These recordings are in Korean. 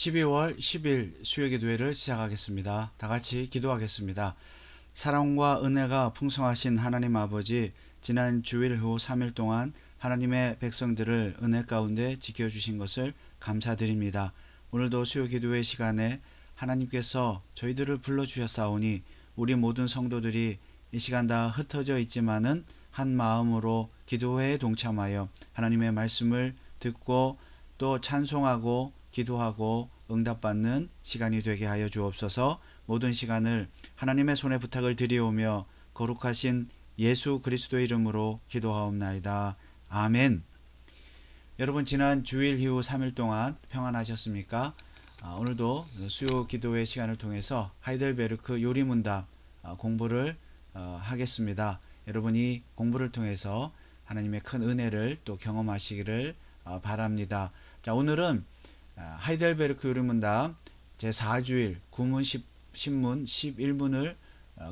12월 10일 수요기도회를 시작하겠습니다. 다 같이 기도하겠습니다. 사랑과 은혜가 풍성하신 하나님 아버지, 지난 주일 후 3일 동안 하나님의 백성들을 은혜 가운데 지켜주신 것을 감사드립니다. 오늘도 수요기도회 시간에 하나님께서 저희들을 불러주셨사오니 우리 모든 성도들이 이 시간 다 흩어져 있지만은 한 마음으로 기도회에 동참하여 하나님의 말씀을 듣고 또 찬송하고 기도하고 응답받는 시간이 되게 하여 주옵소서. 모든 시간을 하나님의 손에 부탁을 드리오며 거룩하신 예수 그리스도의 이름으로 기도하옵나이다. 아멘. 여러분, 지난 주일 이후 3일 동안 평안하셨습니까? 오늘도 수요 기도회 시간을 통해서 하이델베르크 요리문답 공부를 하겠습니다. 여러분이 공부를 통해서 하나님의 큰 은혜를 또 경험하시기를 바랍니다. 자, 오늘은 하이델베르크 요리문답 제4주일 구문 신문 11문을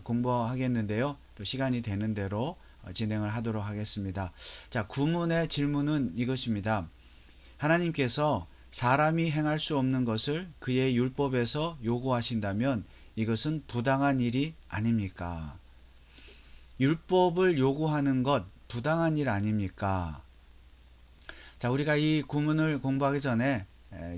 공부하겠는데요. 또 시간이 되는 대로 진행을 하도록 하겠습니다. 자, 구문의 질문은 이것입니다. 하나님께서 사람이 행할 수 없는 것을 그의 율법에서 요구하신다면 이것은 부당한 일이 아닙니까? 율법을 요구하는 것 부당한 일 아닙니까? 자, 우리가 이 구문을 공부하기 전에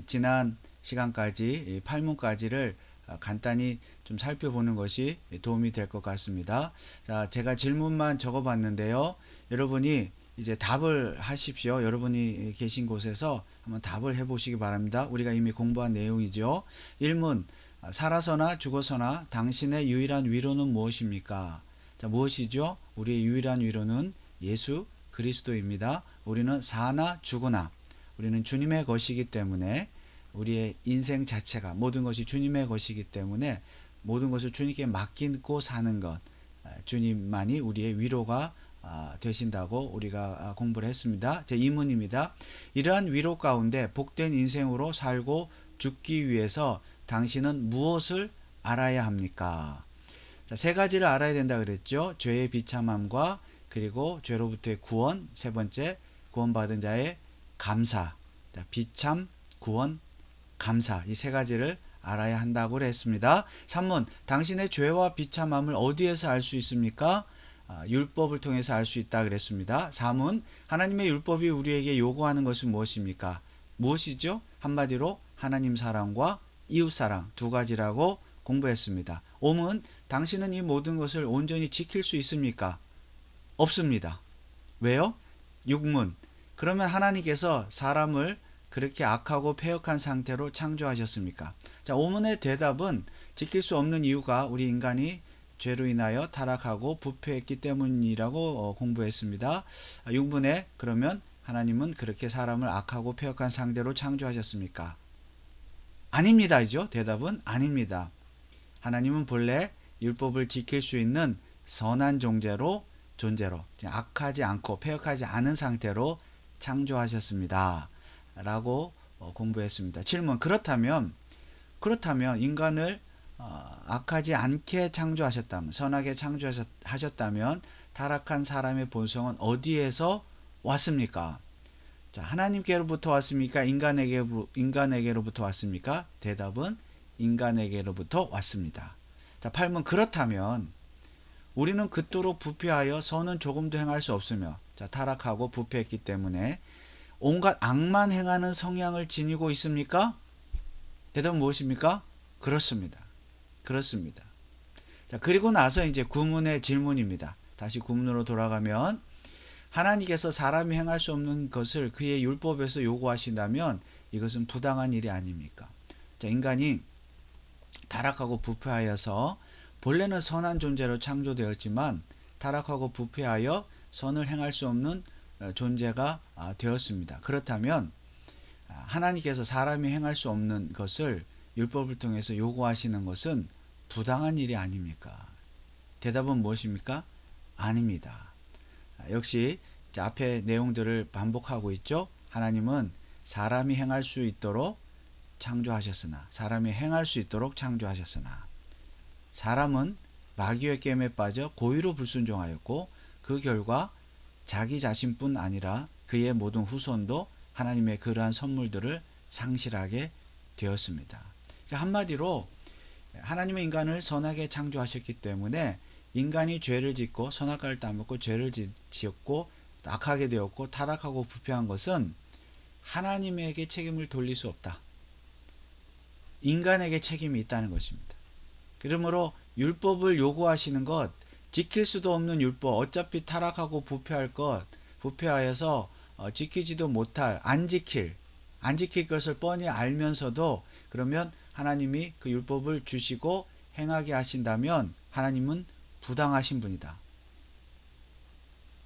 지난 시간까지 8문까지를 간단히 좀 살펴보는 것이 도움이 될 것 같습니다. 자, 제가 질문만 적어봤는데요. 여러분이 이제 답을 하십시오. 여러분이 계신 곳에서 한번 답을 해보시기 바랍니다. 우리가 이미 공부한 내용이죠. 1문, 살아서나 죽어서나 당신의 유일한 위로는 무엇입니까? 자, 무엇이죠? 우리의 유일한 위로는 예수 그리스도입니다. 우리는 사나 죽으나 우리는 주님의 것이기 때문에 우리의 인생 자체가 모든 것이 주님의 것이기 때문에 모든 것을 주님께 맡기고 사는 것, 주님만이 우리의 위로가 되신다고 우리가 공부를 했습니다. 제 2문입니다. 이러한 위로 가운데 복된 인생으로 살고 죽기 위해서 당신은 무엇을 알아야 합니까? 자, 세 가지를 알아야 된다 그랬죠. 죄의 비참함과 그리고 죄로부터의 구원, 세 번째 구원받은 자의 감사. 자, 비참, 구원, 감사, 이 세 가지를 알아야 한다고 했습니다. 3문, 당신의 죄와 비참함을 어디에서 알 수 있습니까? 율법을 통해서 알 수 있다 그랬습니다. 4문, 하나님의 율법이 우리에게 요구하는 것은 무엇입니까? 무엇이죠? 한마디로 하나님 사랑과 이웃 사랑 두 가지라고 공부했습니다. 5문, 당신은 이 모든 것을 온전히 지킬 수 있습니까? 없습니다. 왜요? 6문, 그러면 하나님께서 사람을 그렇게 악하고 패역한 상태로 창조하셨습니까? 자, 5문의 대답은 지킬 수 없는 이유가 우리 인간이 죄로 인하여 타락하고 부패했기 때문이라고 공부했습니다. 6문에 그러면 하나님은 그렇게 사람을 악하고 패역한 상태로 창조하셨습니까? 아닙니다죠. 대답은 아닙니다. 하나님은 본래 율법을 지킬 수 있는 선한 존재로 악하지 않고 패역하지 않은 상태로 창조하셨습니다. 라고 공부했습니다. 7문, 그렇다면 인간을 악하지 않게 창조하셨다면, 선하게 창조하셨다면 타락한 사람의 본성은 어디에서 왔습니까? 자, 하나님께로부터 왔습니까? 인간에게로부터 왔습니까? 대답은 인간에게로부터 왔습니다. 자, 8문, 그렇다면 우리는 그토록 부패하여 선은 조금도 행할 수 없으며, 자, 타락하고 부패했기 때문에 온갖 악만 행하는 성향을 지니고 있습니까? 대답은 무엇입니까? 그렇습니다. 그렇습니다. 자, 그리고 나서 이제 구문의 질문입니다. 다시 구문으로 돌아가면, 하나님께서 사람이 행할 수 없는 것을 그의 율법에서 요구하신다면 이것은 부당한 일이 아닙니까? 자, 인간이 타락하고 부패하여서 본래는 선한 존재로 창조되었지만 타락하고 부패하여 선을 행할 수 없는 존재가 되었습니다. 그렇다면 하나님께서 사람이 행할 수 없는 것을 율법을 통해서 요구하시는 것은 부당한 일이 아닙니까? 대답은 무엇입니까? 아닙니다. 역시 앞에 내용들을 반복하고 있죠. 하나님은 사람이 행할 수 있도록 창조하셨으나 사람은 마귀의 게임에 빠져 고의로 불순종하였고 그 결과 자기 자신뿐 아니라 그의 모든 후손도 하나님의 그러한 선물들을 상실하게 되었습니다. 그러니까 한마디로 하나님은 인간을 선하게 창조하셨기 때문에 인간이 죄를 짓고 선악과를 따먹고 죄를 지었고 악하게 되었고 타락하고 부패한 것은 하나님에게 책임을 돌릴 수 없다. 인간에게 책임이 있다는 것입니다. 그러므로 율법을 요구하시는 것, 지킬 수도 없는 율법, 어차피 타락하고 부패할 것, 부패하여서 지키지도 못할, 안 지킬 것을 뻔히 알면서도 그러면 하나님이 그 율법을 주시고 행하게 하신다면 하나님은 부당하신 분이다.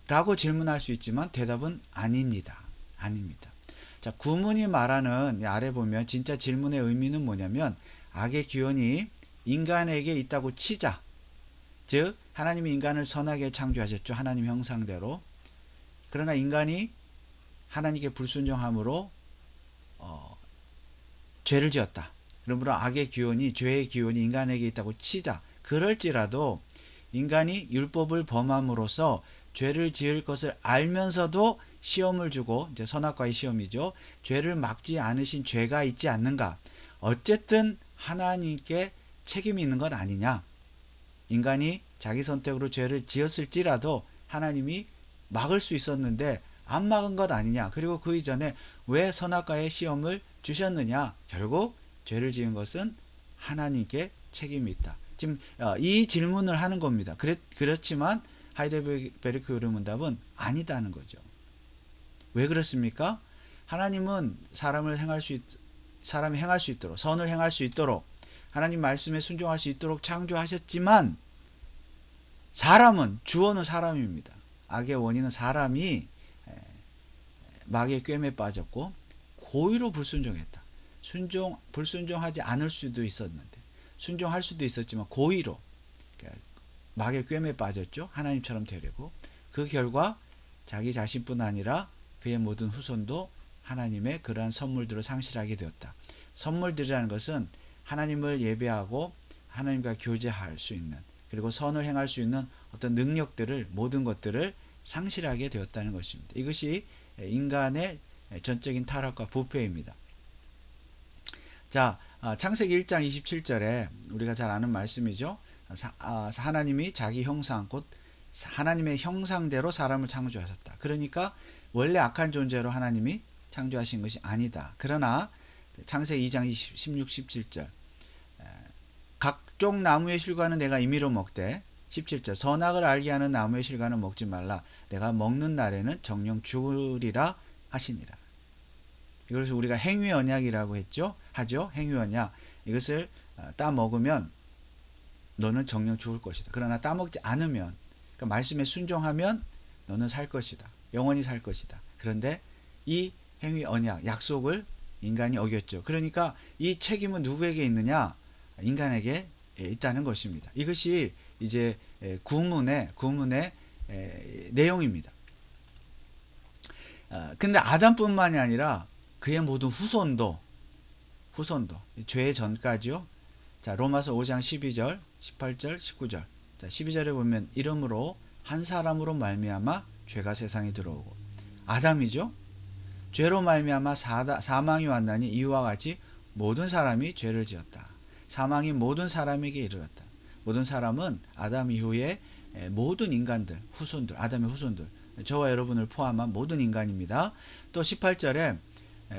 라고 질문할 수 있지만 대답은 아닙니다. 아닙니다. 자, 구문이 말하는 아래 보면 진짜 질문의 의미는 뭐냐면 악의 기원이 인간에게 있다고 치자. 즉 하나님이 인간을 선하게 창조하셨죠. 하나님 형상대로. 그러나 인간이 하나님께 불순종함으로 죄를 지었다. 그러므로 악의 기원이 죄의 기원이 인간에게 있다고 치자. 그럴지라도 인간이 율법을 범함으로써 죄를 지을 것을 알면서도 시험을 주고 이제 선악과의 시험이죠. 죄를 막지 않으신 죄가 있지 않는가. 어쨌든 하나님께 책임이 있는 것 아니냐. 인간이 자기 선택으로 죄를 지었을지라도 하나님이 막을 수 있었는데 안 막은 것 아니냐. 그리고 그 이전에 왜 선악과의 시험을 주셨느냐. 결국 죄를 지은 것은 하나님께 책임이 있다. 지금 이 질문을 하는 겁니다. 그렇지만 하이델베르크 의료문답은 아니다는 거죠. 왜 그렇습니까? 하나님은 사람이 행할 수 있도록 선을 행할 수 있도록 하나님 말씀에 순종할 수 있도록 창조하셨지만 사람은 주어는 사람입니다. 악의 원인은 사람이 마귀의 꿰매에 빠졌고 고의로 불순종했다. 불순종하지 않을 수도 있었는데 순종할 수도 있었지만 고의로 마귀의 꿰매에 빠졌죠. 하나님처럼 되려고. 그 결과 자기 자신뿐 아니라 그의 모든 후손도 하나님의 그러한 선물들을 상실하게 되었다. 선물들이라는 것은 하나님을 예배하고 하나님과 교제할 수 있는 그리고 선을 행할 수 있는 어떤 능력들을 모든 것들을 상실하게 되었다는 것입니다. 이것이 인간의 전적인 타락과 부패입니다. 자, 창세기 1장 27절에 우리가 잘 아는 말씀이죠. 하나님이 자기 형상 곧 하나님의 형상대로 사람을 창조하셨다. 그러니까 원래 악한 존재로 하나님이 창조하신 것이 아니다. 그러나 창세기 2장 16, 17절 각종 나무의 실과는 내가 임의로 먹되 17절 선악을 알게 하는 나무의 실과는 먹지 말라. 내가 먹는 날에는 정령 죽으리라 하시니라. 이것을 우리가 행위 언약이라고 하죠. 행위 언약. 이것을 따 먹으면 너는 정령 죽을 것이다. 그러나 따 먹지 않으면 그러니까 말씀에 순종하면 너는 살 것이다. 영원히 살 것이다. 그런데 이 행위 언약, 약속을 인간이 어겼죠. 그러니까 이 책임은 누구에게 있느냐? 인간에게 있다는 것입니다. 이것이 이제 구문의 내용입니다. 근데 아담뿐만이 아니라 그의 모든 후손도 죄 전까지요. 자, 로마서 5장 12절, 18절, 19절. 자, 12절에 보면 이름으로 한 사람으로 말미암아 죄가 세상에 들어오고 아담이죠. 죄로 말미암아 사망이 왔나니 이와 같이 모든 사람이 죄를 지었다. 사망이 모든 사람에게 이르렀다. 모든 사람은 아담 이후에 모든 인간들, 후손들, 아담의 후손들, 저와 여러분을 포함한 모든 인간입니다. 또 18절에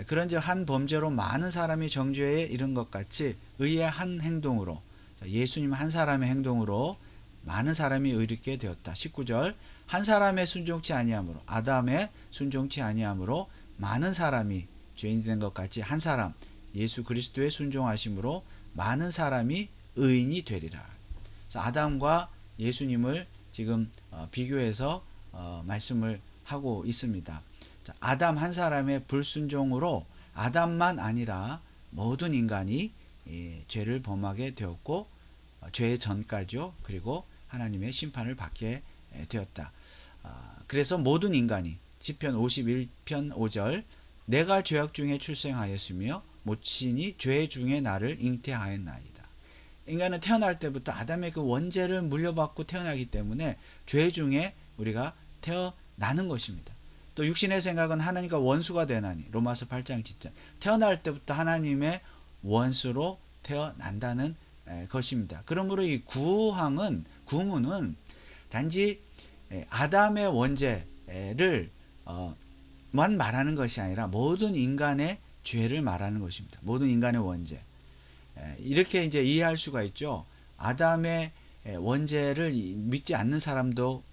그런즉 한 범죄로 많은 사람이 정죄에 이른 것 같이 의의 한 행동으로 예수님 한 사람의 행동으로 많은 사람이 의롭게 되었다. 19절 한 사람의 순종치 아니하므로 아담의 순종치 아니하므로 많은 사람이 죄인이 된 것 같이 한 사람 예수 그리스도의 순종하심으로 많은 사람이 의인이 되리라. 그래서 아담과 예수님을 지금 비교해서 말씀을 하고 있습니다. 자, 아담 한 사람의 불순종으로 아담만 아니라 모든 인간이 죄를 범하게 되었고 죄 전까지요. 그리고 하나님의 심판을 받게 되었다. 그래서 모든 인간이 시편 51편 5절 내가 죄악 중에 출생하였으며 모친이 죄 중에 나를 잉태하였나이다. 인간은 태어날 때부터 아담의 그 원죄를 물려받고 태어나기 때문에 죄 중에 우리가 태어나는 것입니다. 또 육신의 생각은 하나님과 원수가 되나니 로마서 8장 10절 태어날 때부터 하나님의 원수로 태어난다는 것입니다. 그러므로 이 구문은 단지 아담의 원죄를 만 말하는 것이 아니라 모든 인간의 죄를 말하는 것입니다. 모든 인간의 원죄. 이렇게 이제 이해할 수가 있죠. 아담의 원죄를 믿지 않는 사람도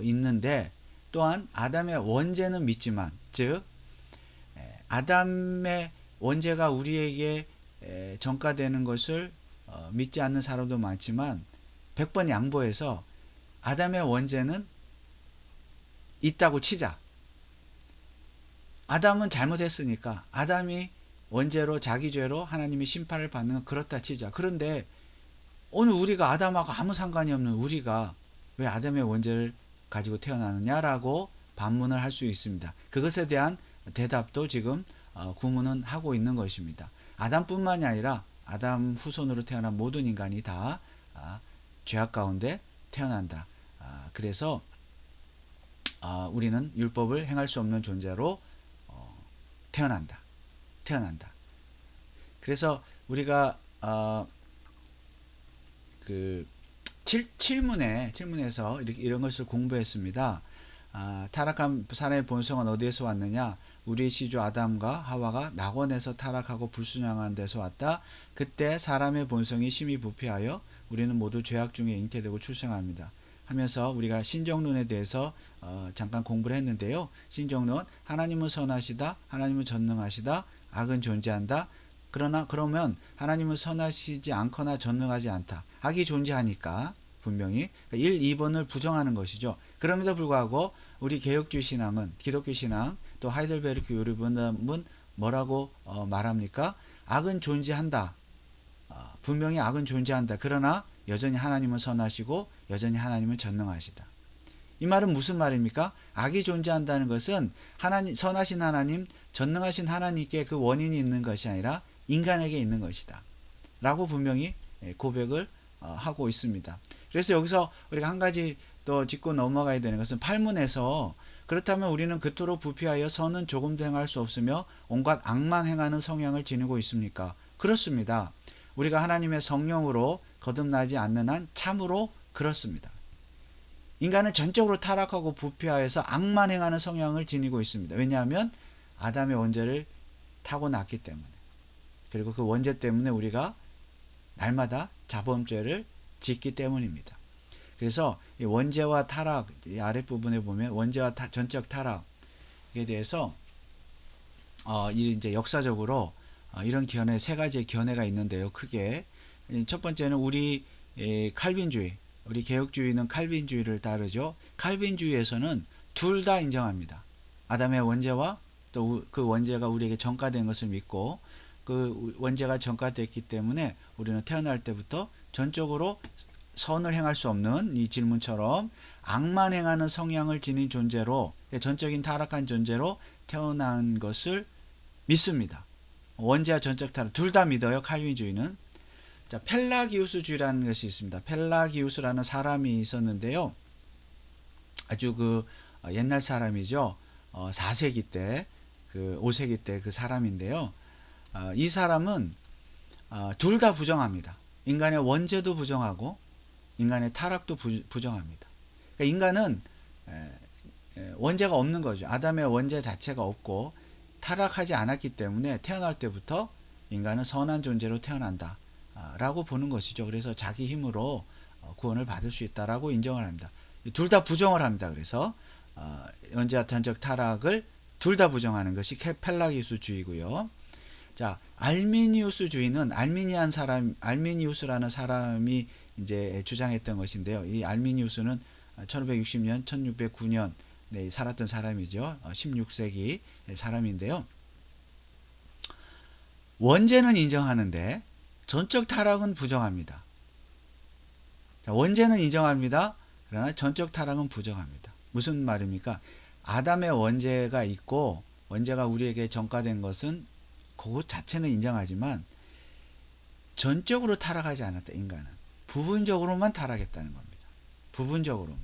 있는데, 또한 아담의 원죄는 믿지만, 즉 아담의 원죄가 우리에게 전가되는 것을 믿지 않는 사람도 많지만, 100번 양보해서 아담의 원죄는 있다고 치자. 아담은 잘못했으니까 아담이 원죄로, 자기 죄로 하나님의 심판을 받는 건 그렇다 치자. 그런데 오늘 우리가 아담하고 아무 상관이 없는 우리가 왜 아담의 원죄를 가지고 태어나느냐라고 반문을 할 수 있습니다. 그것에 대한 대답도 지금 구문은 하고 있는 것입니다. 아담뿐만이 아니라 아담 후손으로 태어난 모든 인간이 다 죄악 가운데 태어난다. 그래서 우리는 율법을 행할 수 없는 존재로 태어난다. 그래서 우리가 그 칠문에서 이런 것을 공부했습니다. 타락한 사람의 본성은 어디에서 왔느냐? 우리 시주 아담과 하와가 낙원에서 타락하고 불순종한 데서 왔다. 그때 사람의 본성이 심히 부패하여 우리는 모두 죄악 중에 잉태되고 출생합니다. 하면서 우리가 신정론에 대해서 잠깐 공부를 했는데요. 신정론, 하나님은 선하시다, 하나님은 전능하시다, 악은 존재한다. 그러면 하나님은 선하시지 않거나 전능하지 않다. 악이 존재하니까 분명히 1, 2번을 부정하는 것이죠. 그럼에도 불구하고 우리 개혁주의 신앙은, 기독교 신앙, 또 하이델베르크 요리본은 뭐라고 말합니까? 악은 존재한다. 분명히 악은 존재한다. 그러나 여전히 하나님은 선하시고 여전히 하나님은 전능하시다. 이 말은 무슨 말입니까? 악이 존재한다는 것은 선하신 하나님, 전능하신 하나님께 그 원인이 있는 것이 아니라 인간에게 있는 것이다 라고 분명히 고백을 하고 있습니다. 그래서 여기서 우리가 한 가지 또 짚고 넘어가야 되는 것은 8문에서 그렇다면 우리는 그토록 부패하여 선은 조금도 행할 수 없으며 온갖 악만 행하는 성향을 지니고 있습니까? 그렇습니다. 우리가 하나님의 성령으로 거듭나지 않는 한 참으로 그렇습니다. 인간은 전적으로 타락하고 부패하여서 악만 행하는 성향을 지니고 있습니다. 왜냐하면 아담의 원죄를 타고났기 때문에, 그리고 그 원죄 때문에 우리가 날마다 자범죄를 짓기 때문입니다. 그래서 이 원죄와 타락, 이 아랫부분에 보면 원죄와 전적 타락에 대해서 이제 역사적으로 이런 견해, 세 가지의 견해가 있는데요. 크게 첫 번째는 우리 칼빈주의, 우리 개혁주의는 칼빈주의를 따르죠. 칼빈주의에서는 둘 다 인정합니다. 아담의 원죄와 또 그 원죄가 우리에게 전가된 것을 믿고, 그 원죄가 전가됐기 때문에 우리는 태어날 때부터 전적으로 선을 행할 수 없는, 이 질문처럼 악만 행하는 성향을 지닌 존재로, 전적인 타락한 존재로 태어난 것을 믿습니다. 원죄와 전적 타락 둘 다 믿어요. 칼빈주의는. 자, 펠라기우스주의라는 것이 있습니다. 펠라기우스라는 사람이 있었는데요. 아주 옛날 사람이죠. 4세기 때, 5세기 때 그 사람인데요. 이 사람은 둘 다 부정합니다. 인간의 원죄도 부정하고 인간의 타락도 부정합니다. 그러니까 인간은 원죄가 없는 거죠. 아담의 원죄 자체가 없고 타락하지 않았기 때문에 태어날 때부터 인간은 선한 존재로 태어난다 라고 보는 것이죠. 그래서 자기 힘으로 구원을 받을 수 있다라고 인정을 합니다. 둘 다 부정을 합니다. 그래서 원죄와 전적 타락을 둘 다 부정하는 것이 펠라기우스주의고요. 자, 알미니우스주의는 알미니우스라는 사람이 이제 주장했던 것인데요. 이 알미니우스는 1560년, 1609년 살았던 사람이죠. 16세기 사람인데요. 원죄는 인정하는데 전적 타락은 부정합니다. 자, 원죄는 인정합니다. 그러나 전적 타락은 부정합니다. 무슨 말입니까? 아담의 원죄가 있고 원죄가 우리에게 전가된 것은 그것 자체는 인정하지만 전적으로 타락하지 않았다. 인간은 부분적으로만 타락했다는 겁니다. 부분적으로만.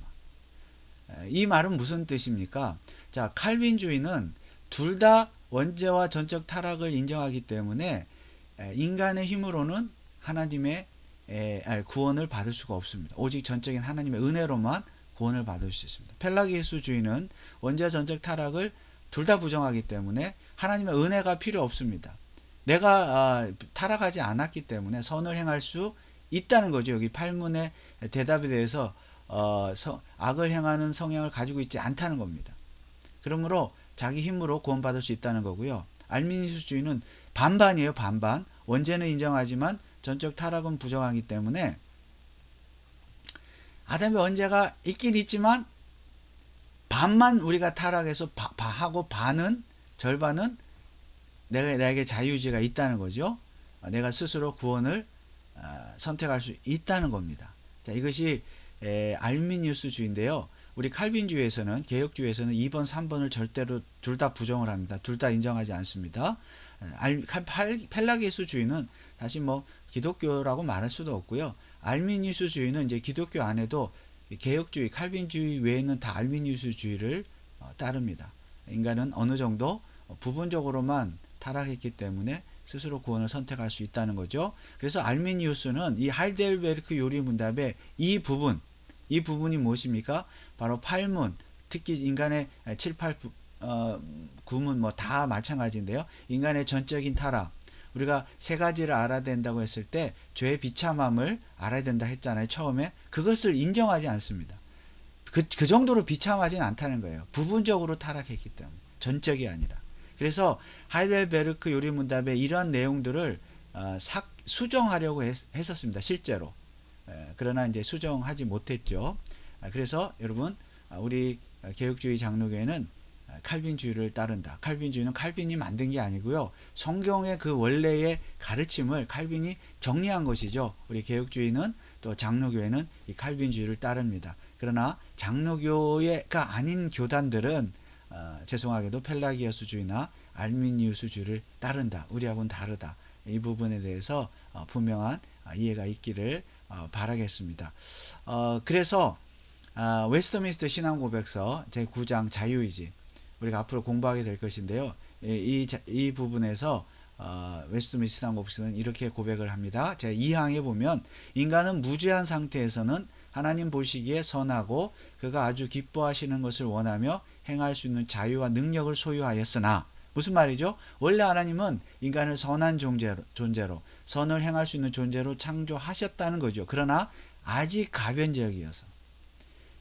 이 말은 무슨 뜻입니까? 자, 칼빈주의는 둘 다 원죄와 전적 타락을 인정하기 때문에 인간의 힘으로는 하나님의 구원을 받을 수가 없습니다. 오직 전적인 하나님의 은혜로만 구원을 받을 수 있습니다. 펠라기우스주의는 원죄와 전적 타락을 둘 다 부정하기 때문에 하나님의 은혜가 필요 없습니다. 내가 타락하지 않았기 때문에 선을 행할 수 있다는 거죠. 여기 8문의 대답에 대해서 악을 행하는 성향을 가지고 있지 않다는 겁니다. 그러므로 자기 힘으로 구원받을 수 있다는 거고요. 알미니스주의는 반반이에요. 반반. 원죄는 인정하지만 전적 타락은 부정하기 때문에 아담의 원죄가 있긴 있지만 반만 우리가 타락해서 하고 절반은 내게 자유의지가 있다는 거죠. 내가 스스로 구원을 선택할 수 있다는 겁니다. 자, 이것이 알미니우스주의인데요. 우리 칼빈주의에서는, 개혁주의에서는 2번, 3번을 절대로 둘 다 부정을 합니다. 둘 다 인정하지 않습니다. 펠라기우스주의는 사실 뭐 기독교라고 말할 수도 없고요. 알미니우스주의는 이제 기독교 안에도 개혁주의, 칼빈주의 외에는 다 알미니우스주의를 따릅니다. 인간은 어느 정도 부분적으로만 타락했기 때문에 스스로 구원을 선택할 수 있다는 거죠. 그래서 알미니우스는 이 하이델베르크 요리문답의 이 부분이 무엇입니까? 바로 8문, 특히 인간의 7, 8, 9문 뭐 다 마찬가지인데요. 인간의 전적인 타락, 우리가 세 가지를 알아야 된다고 했을 때 죄의 비참함을 알아야 된다 했잖아요. 처음에. 그것을 인정하지 않습니다. 그 정도로 비참하진 않다는 거예요. 부분적으로 타락했기 때문에. 전적이 아니라. 그래서 하이델베르크 요리문답에 이러한 내용들을 수정하려고 했었습니다. 실제로. 그러나 이제 수정하지 못했죠. 그래서 여러분, 우리 개혁주의 장로교회는 칼빈주의를 따른다. 칼빈주의는 칼빈이 만든 게 아니고요. 성경의 그 원래의 가르침을 칼빈이 정리한 것이죠. 우리 개혁주의는 또 장로교회는 이 칼빈주의를 따릅니다. 그러나 장로교회가 아닌 교단들은 죄송하게도 펠라기우스주의나 알미니우스주의를 따른다. 우리하고는 다르다. 이 부분에 대해서 분명한 이해가 있기를 바라겠습니다. 그래서 웨스트민스터 신앙고백서 제9장 자유의지 우리가 앞으로 공부하게 될 것인데요. 이 부분에서 웨스트민스터 신앙고백서는 이렇게 고백을 합니다. 제2항에 보면 인간은 무죄한 상태에서는 하나님 보시기에 선하고 그가 아주 기뻐하시는 것을 원하며 행할 수 있는 자유와 능력을 소유하였으나 무슨 말이죠? 원래 하나님은 인간을 선한 존재로 선을 행할 수 있는 존재로 창조하셨다는 거죠. 그러나 아직 가변적이어서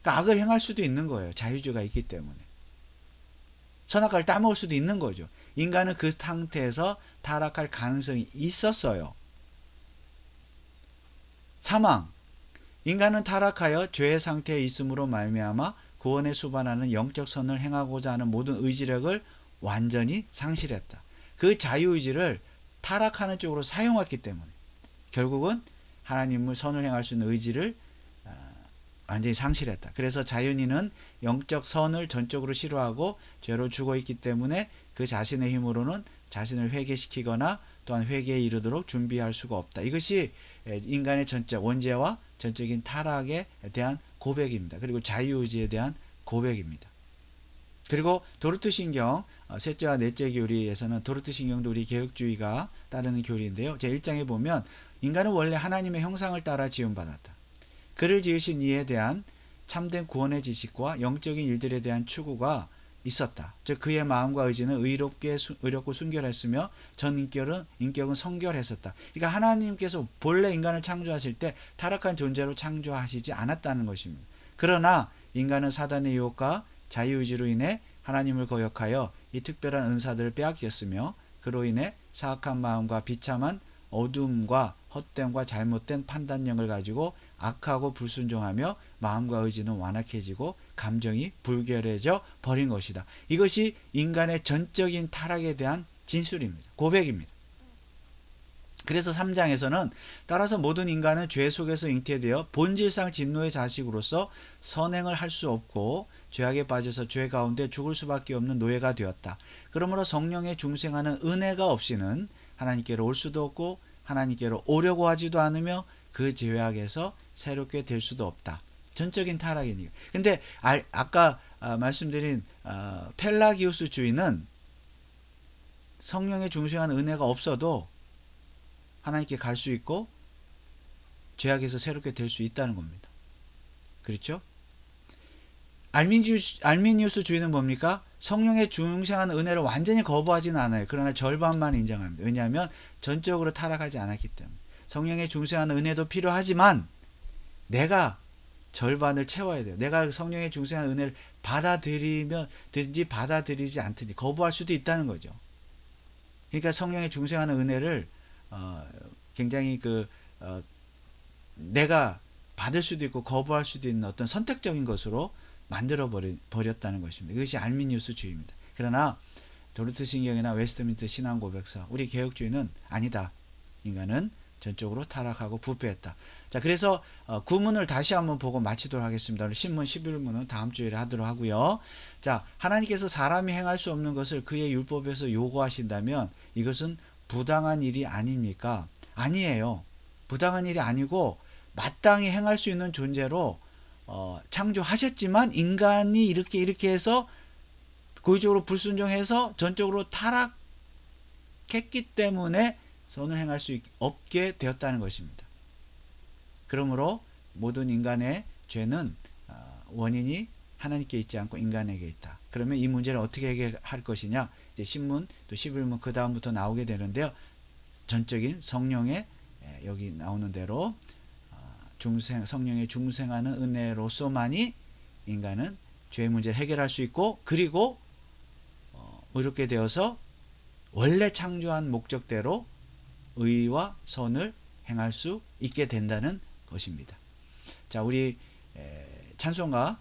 그러니까 악을 행할 수도 있는 거예요. 자유주의가 있기 때문에. 선악과를 따먹을 수도 있는 거죠. 인간은 그 상태에서 타락할 가능성이 있었어요. 사망. 인간은 타락하여 죄의 상태에 있음으로 말미암아 구원에 수반하는 영적 선을 행하고자 하는 모든 의지력을 완전히 상실했다. 그 자유의지를 타락하는 쪽으로 사용했기 때문에 결국은 하나님을 선을 행할 수 있는 의지를 완전히 상실했다. 그래서 자연인은 영적 선을 전적으로 싫어하고 죄로 죽어 있기 때문에 그 자신의 힘으로는 자신을 회개시키거나 또한 회개에 이르도록 준비할 수가 없다. 이것이 인간의 전적 원죄와 전적인 타락에 대한 고백입니다. 그리고 자유의지에 대한 고백입니다. 그리고 도르트신경 셋째와 넷째 교리에서는 도르트신경도 우리 개혁주의가 따르는 교리인데요. 제1장에 보면 인간은 원래 하나님의 형상을 따라 지음받았다. 그를 지으신 이에 대한 참된 구원의 지식과 영적인 일들에 대한 추구가 있었다. 즉 그의 마음과 의지는 의롭고 순결했으며 전 인격은 성결했었다. 그러니까 하나님께서 본래 인간을 창조하실 때 타락한 존재로 창조하시지 않았다는 것입니다. 그러나 인간은 사단의 유혹과 자유의지로 인해 하나님을 거역하여 이 특별한 은사들을 빼앗겼으며 그로 인해 사악한 마음과 비참한 어둠과 헛됨과 잘못된 판단력을 가지고 악하고 불순종하며 마음과 의지는 완악해지고 감정이 불결해져 버린 것이다. 이것이 인간의 전적인 타락에 대한 진술입니다. 고백입니다. 그래서 3장에서는 따라서 모든 인간은 죄 속에서 잉태되어 본질상 진노의 자식으로서 선행을 할 수 없고 죄악에 빠져서 죄 가운데 죽을 수밖에 없는 노예가 되었다. 그러므로 성령의 중생하는 은혜가 없이는 하나님께로 올 수도 없고 하나님께로 오려고 하지도 않으며 그 죄악에서 새롭게 될 수도 없다. 전적인 타락이니까. 근데 아까 말씀드린 펠라기우스주의는 성령의 중생한 은혜가 없어도 하나님께 갈 수 있고 죄악에서 새롭게 될 수 있다는 겁니다. 그렇죠? 알미니우스 주의는 뭡니까? 성령의 중생한 은혜를 완전히 거부하지는 않아요. 그러나 절반만 인정합니다. 왜냐하면 전적으로 타락하지 않았기 때문에. 성령의 중생한 은혜도 필요하지만 내가 절반을 채워야 돼요. 내가 성령의 중생한 은혜를 받아들이든지 받아들이지 않든지 거부할 수도 있다는 거죠. 그러니까 성령의 중생한 은혜를 굉장히 내가 받을 수도 있고 거부할 수도 있는 어떤 선택적인 것으로 만들어 버렸다는 것입니다. 이것이 알미니우스주의입니다. 그러나 도르트 신경이나 웨스트민트 신앙 고백서, 우리 개혁주의는 아니다. 인간은 전적으로 타락하고 부패했다. 자, 그래서 구문을 다시 한번 보고 마치도록 하겠습니다. 오늘 신문 11문은 다음 주에 하도록 하고요. 자, 하나님께서 사람이 행할 수 없는 것을 그의 율법에서 요구하신다면 이것은 부당한 일이 아닙니까? 아니에요. 부당한 일이 아니고 마땅히 행할 수 있는 존재로 창조하셨지만 인간이 이렇게 해서 고의적으로 불순종해서 전적으로 타락했기 때문에 선을 행할 수 없게 되었다는 것입니다. 그러므로 모든 인간의 죄는 원인이 하나님께 있지 않고 인간에게 있다. 그러면 이 문제를 어떻게 해결할 것이냐? 이제 신문 또 11문 그 다음부터 나오게 되는데요. 전적인 성령의 여기 나오는 대로 성령의 중생하는 은혜로서만이 인간은 죄의 문제를 해결할 수 있고, 그리고 이렇게 되어서 원래 창조한 목적대로 의와 선을 행할 수 있게 된다는 것입니다. 자, 우리 찬송가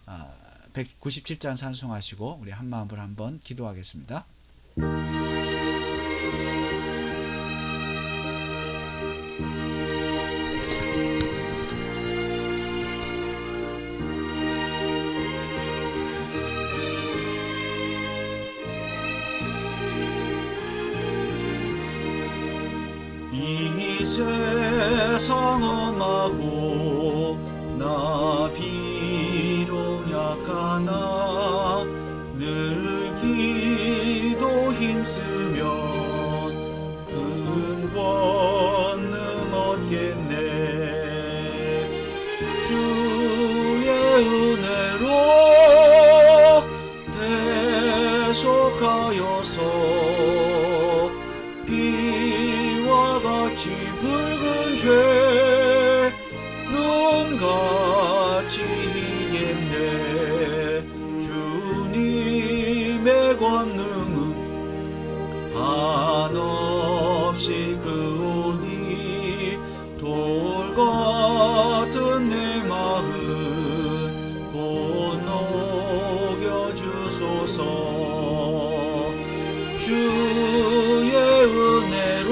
197장 찬송하시고 우리 한 마음으로 한번 기도하겠습니다. 이 세상 험하고 나 비록 약하나 늘 기도 힘쓰면 큰 권능 얻겠네. 주의 은혜로 대속하여서 같이 붉은 죄 눈같이 희겠네. 주님의 권능은 한없이 크오니 돌 같은 내 마음 곧 녹여주소서. 주의 은혜로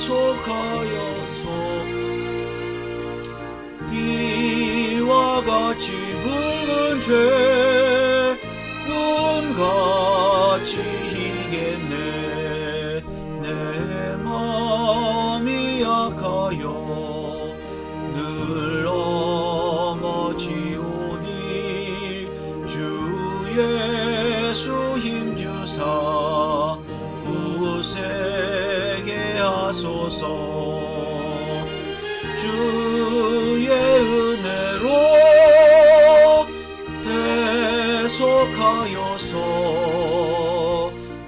대속하여서 비와 같이 붉은 죄 눈같이 희겠네. 내 마음이 약하여 늘 넘어지오니 주 예수 힘주사 굳세게 하소서. 주의 은혜로 대속하여서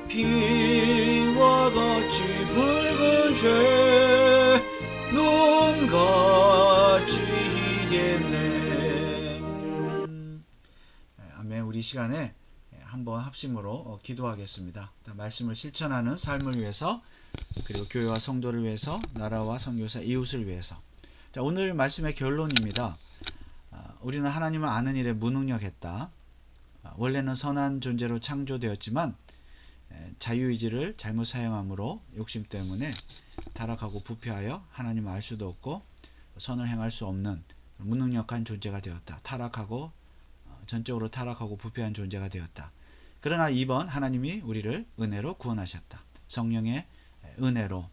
피와 같이 붉은 죄 눈같이 희겠네. 아멘. 우리 시간에 한번 합심으로 기도하겠습니다. 말씀을 실천하는 삶을 위해서, 그리고 교회와 성도를 위해서, 나라와 선교사 이웃을 위해서. 자, 오늘 말씀의 결론입니다. 우리는 하나님을 아는 일에 무능력했다. 원래는 선한 존재로 창조되었지만 자유의지를 잘못 사용함으로 욕심 때문에 타락하고 부패하여 하나님을 알 수도 없고 선을 행할 수 없는 무능력한 존재가 되었다. 전적으로 타락하고 부패한 존재가 되었다. 그러나 이번 하나님이 우리를 은혜로 구원하셨다. 성령의 은혜로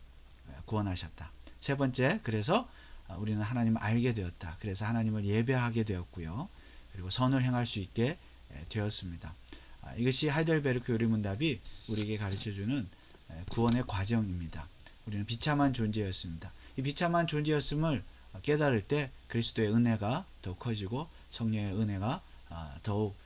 구원하셨다. 세 번째, 그래서 우리는 하나님을 알게 되었다. 그래서 하나님을 예배하게 되었고요. 그리고 선을 행할 수 있게 되었습니다. 이것이 하이델베르크 요리문답이 우리에게 가르쳐주는 구원의 과정입니다. 우리는 비참한 존재였습니다. 이 비참한 존재였음을 깨달을 때 그리스도의 은혜가 더 커지고 성령의 은혜가 더욱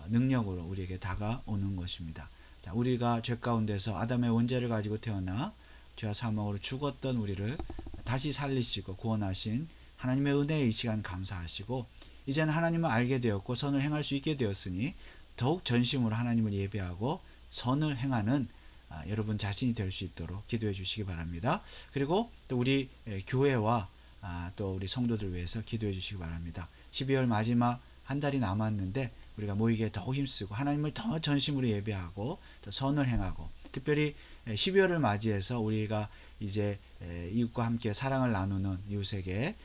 능력으로 우리에게 다가오는 것입니다. 자, 우리가 죄 가운데서 아담의 원죄를 가지고 태어나 죄와 사망으로 죽었던 우리를 다시 살리시고 구원하신 하나님의 은혜에 이 시간 감사하시고, 이제는 하나님을 알게 되었고 선을 행할 수 있게 되었으니 더욱 전심으로 하나님을 예배하고 선을 행하는 여러분 자신이 될 수 있도록 기도해 주시기 바랍니다. 그리고 또 우리 교회와 또 우리 성도들 위해서 기도해 주시기 바랍니다. 12월 마지막 한 달이 남았는데 우리가 모이기에 더욱 힘쓰고 하나님을 더 전심으로 예배하고 또 선을 행하고, 특별히 12월을 맞이해서 우리가 이제 이웃과 함께 사랑을 나누는 이웃에게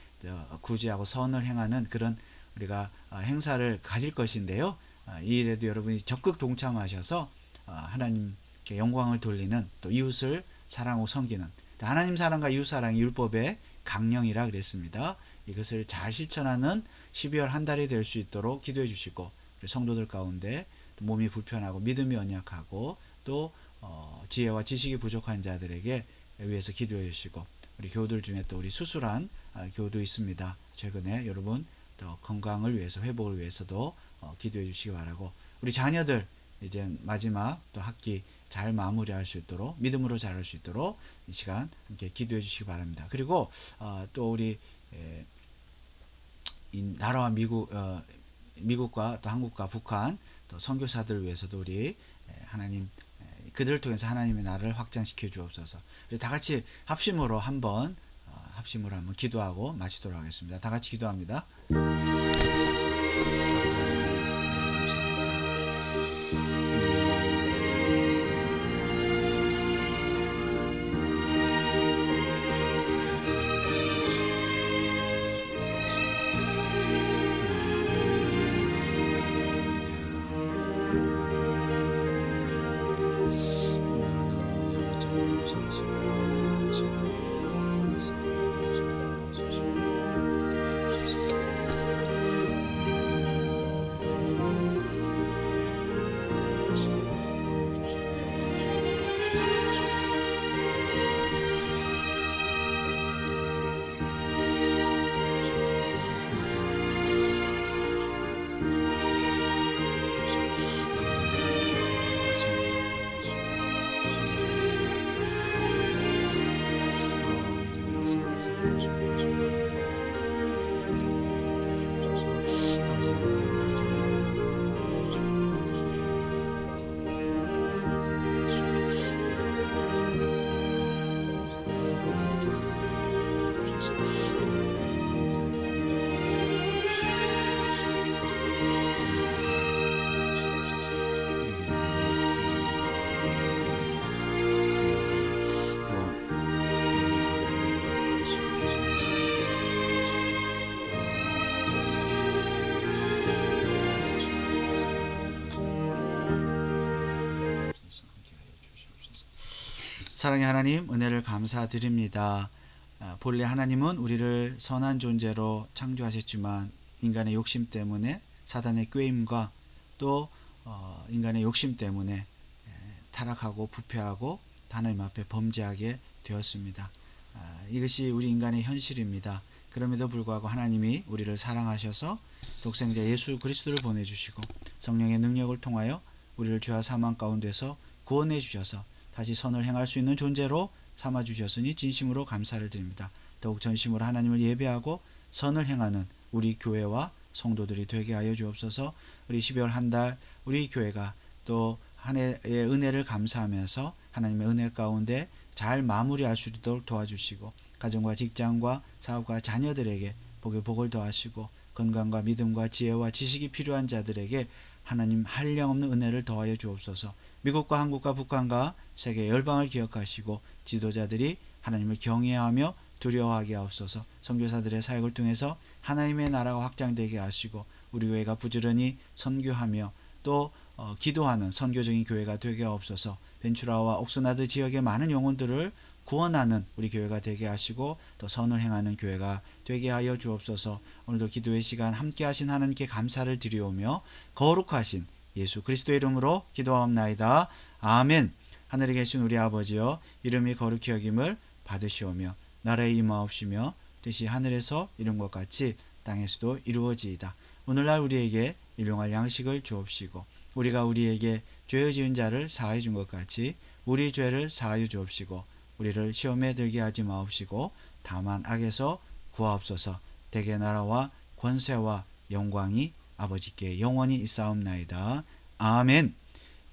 구제하고 선을 행하는 그런 우리가 행사를 가질 것인데요. 이 일에도 여러분이 적극 동참하셔서 하나님께 영광을 돌리는, 또 이웃을 사랑하고 섬기는, 하나님 사랑과 이웃 사랑이 율법의 강령이라 그랬습니다. 이것을 잘 실천하는 12월 한 달이 될 수 있도록 기도해 주시고, 우리 성도들 가운데 몸이 불편하고 믿음이 연약하고 또 지혜와 지식이 부족한 자들에게 위해서 기도해 주시고, 우리 교우들 중에 또 우리 수술한 교우도 있습니다. 최근에 여러분 또 건강을 위해서, 회복을 위해서도 기도해 주시기 바라고, 우리 자녀들 이제 마지막 또 학기 잘 마무리할 수 있도록, 믿음으로 잘할 수 있도록 이 시간 함께 기도해 주시기 바랍니다. 그리고 또 우리 이 나라와 미국과 또 한국과 북한 또 선교사들을 위해서도 우리 하나님, 그들을 통해서 하나님의 나라를 확장시켜 주옵소서. 우리 다 같이 합심으로 한번 기도하고 마치도록 하겠습니다. 다 같이 기도합니다. 사랑의 하나님, 은혜를 감사드립니다. 본래 하나님은 우리를 선한 존재로 창조하셨지만 인간의 욕심 때문에, 사단의 꾀임과 또 인간의 욕심 때문에 타락하고 부패하고 하나님 앞에 범죄하게 되었습니다. 이것이 우리 인간의 현실입니다. 그럼에도 불구하고 하나님이 우리를 사랑하셔서 독생자 예수 그리스도를 보내주시고 성령의 능력을 통하여 우리를 죄와 사망 가운데서 구원해 주셔서 다시 선을 행할 수 있는 존재로 삼아 주셨으니 진심으로 감사를 드립니다. 더욱 전심으로 하나님을 예배하고 선을 행하는 우리 교회와 성도들이 되게 하여 주옵소서. 우리 12월 한 달 우리 교회가 또 한 해의 은혜를 감사하면서 하나님의 은혜 가운데 잘 마무리할 수 있도록 도와주시고, 가정과 직장과 사업과 자녀들에게 복의 복을 더하시고, 건강과 믿음과 지혜와 지식이 필요한 자들에게 하나님 한량없는 은혜를 더하여 주옵소서. 미국과 한국과 북한과 세계 열방을 기억하시고 지도자들이 하나님을 경외하며 두려워하게 하옵소서. 선교사들의 사역을 통해서 하나님의 나라가 확장되게 하시고 우리 교회가 부지런히 선교하며 또 기도하는 선교적인 교회가 되게 하옵소서. 벤추라와 옥스나드 지역의 많은 영혼들을 구원하는 우리 교회가 되게 하시고 또 선을 행하는 교회가 되게 하여 주옵소서. 오늘도 기도의 시간 함께 하신 하나님께 감사를 드리오며 거룩하신 예수 그리스도의 이름으로 기도하옵나이다. 아멘. 하늘에 계신 우리 아버지여, 이름이 거룩히 여김을 받으시오며 나라에 임하옵시며 뜻이 하늘에서 이룬 것 같이 땅에서도 이루어지이다. 오늘날 우리에게 일용할 양식을 주옵시고 우리가 우리에게 죄 지은 자를 사하여 준 것 같이 우리 죄를 사하여 주옵시고 우리를 시험에 들게 하지 마옵시고 다만 악에서 구하옵소서. 대개 나라와 권세와 영광이 아버지께 영원히 있사옵나이다. 아멘.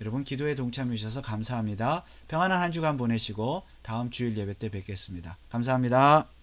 여러분 기도에 동참해 주셔서 감사합니다. 평안한 한 주간 보내시고 다음 주일 예배 때 뵙겠습니다. 감사합니다.